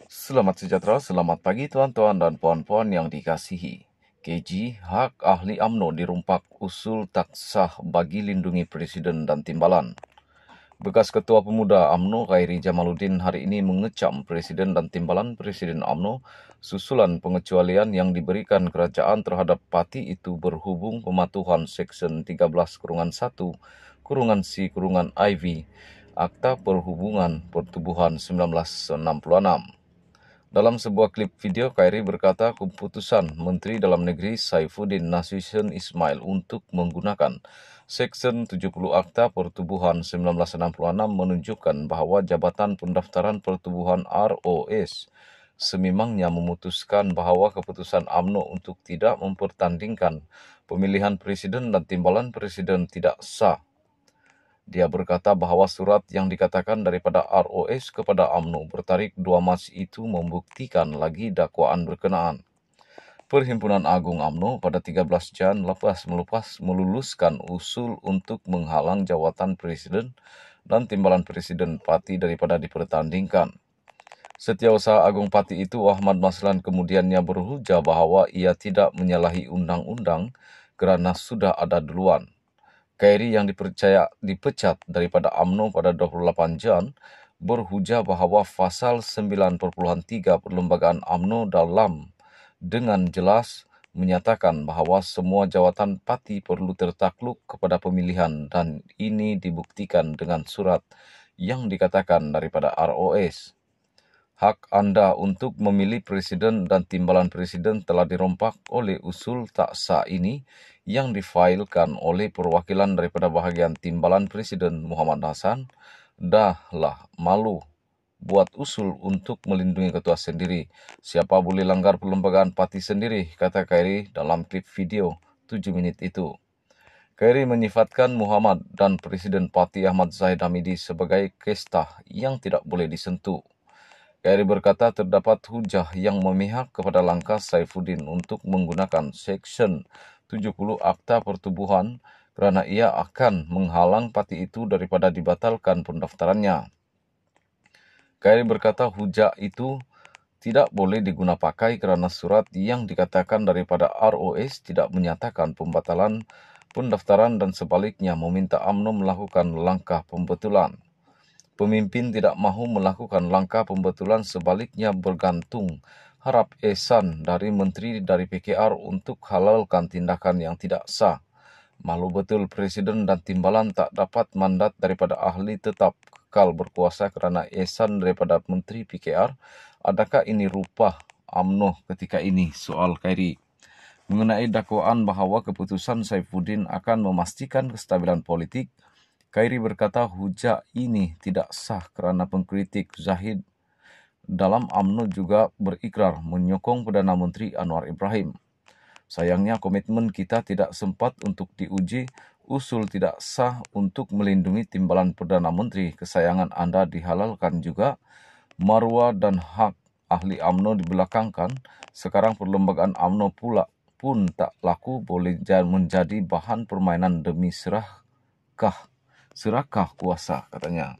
Selamat sejahtera, selamat pagi tuan-tuan dan puan-puan yang dikasihi. KG, hak ahli UMNO dirumpak usul tak sah bagi lindungi Presiden dan Timbalan. Bekas Ketua Pemuda UMNO Khairi Jamaluddin hari ini mengecam Presiden dan Timbalan Presiden UMNO susulan pengecualian yang diberikan kerajaan terhadap parti itu berhubung pematuhan Seksyen 13-1-C-IV Akta Perhubungan Pertubuhan 1966. Dalam sebuah klip video, Khairi berkata keputusan Menteri Dalam Negeri Saifuddin Nasution Ismail untuk menggunakan Seksyen 70 Akta Pertubuhan 1966 menunjukkan bahawa Jabatan Pendaftaran Pertubuhan ROS sememangnya memutuskan bahawa keputusan UMNO untuk tidak mempertandingkan pemilihan Presiden dan Timbalan Presiden tidak sah. Dia berkata bahawa surat yang dikatakan daripada ROS kepada UMNO bertarikh 2 Mac itu membuktikan lagi dakwaan berkenaan. Perhimpunan Agung UMNO pada 13 Jan lepas meluluskan usul untuk menghalang jawatan Presiden dan Timbalan Presiden parti daripada dipertandingkan. Setiausaha Agung parti itu Ahmad Maslan kemudiannya berhujah bahawa ia tidak menyalahi undang-undang kerana sudah ada duluan. Khairi yang dipecat daripada UMNO pada 28 Jan berhujah bahawa pasal 9.3 Perlembagaan UMNO dalam dengan jelas menyatakan bahawa semua jawatan parti perlu tertakluk kepada pemilihan dan ini dibuktikan dengan surat yang dikatakan daripada ROS. Hak anda untuk memilih Presiden dan Timbalan Presiden telah dirompak oleh usul tak sah ini yang difailkan oleh perwakilan daripada bahagian Timbalan Presiden Muhammad Hassan. Dahlah malu buat usul untuk melindungi ketua sendiri. Siapa boleh langgar perlembagaan parti sendiri, kata Khairi dalam klip video 7 minit itu. Khairi menyifatkan Muhammad dan Presiden Parti Ahmad Zahid Hamidi sebagai kesta yang tidak boleh disentuh. Khairi berkata terdapat hujah yang memihak kepada langkah Saifuddin untuk menggunakan Seksyen 70 Akta Pertubuhan kerana ia akan menghalang parti itu daripada dibatalkan pendaftarannya. Khairi berkata hujah itu tidak boleh digunapakai kerana surat yang dikatakan daripada ROS tidak menyatakan pembatalan pendaftaran dan sebaliknya meminta UMNO melakukan langkah pembetulan. Pemimpin tidak mahu melakukan langkah pembetulan sebaliknya bergantung harap ehsan dari Menteri dari PKR untuk halalkan tindakan yang tidak sah. Malu betul Presiden dan Timbalan tak dapat mandat daripada ahli tetap kekal berkuasa kerana ehsan daripada Menteri PKR. Adakah ini rupa UMNO ketika ini? Soal Khairi. Mengenai dakwaan bahawa keputusan Saifuddin akan memastikan kestabilan politik, Khairi berkata hujah ini tidak sah kerana pengkritik Zahid dalam UMNO juga berikrar menyokong Perdana Menteri Anwar Ibrahim. Sayangnya komitmen kita tidak sempat untuk diuji. Usul tidak sah untuk melindungi Timbalan Perdana Menteri kesayangan anda dihalalkan juga. Maruah dan hak ahli UMNO dibelakangkan. Sekarang perlembagaan UMNO pula pun tak laku boleh menjadi bahan permainan demi serakah kuasa, katanya.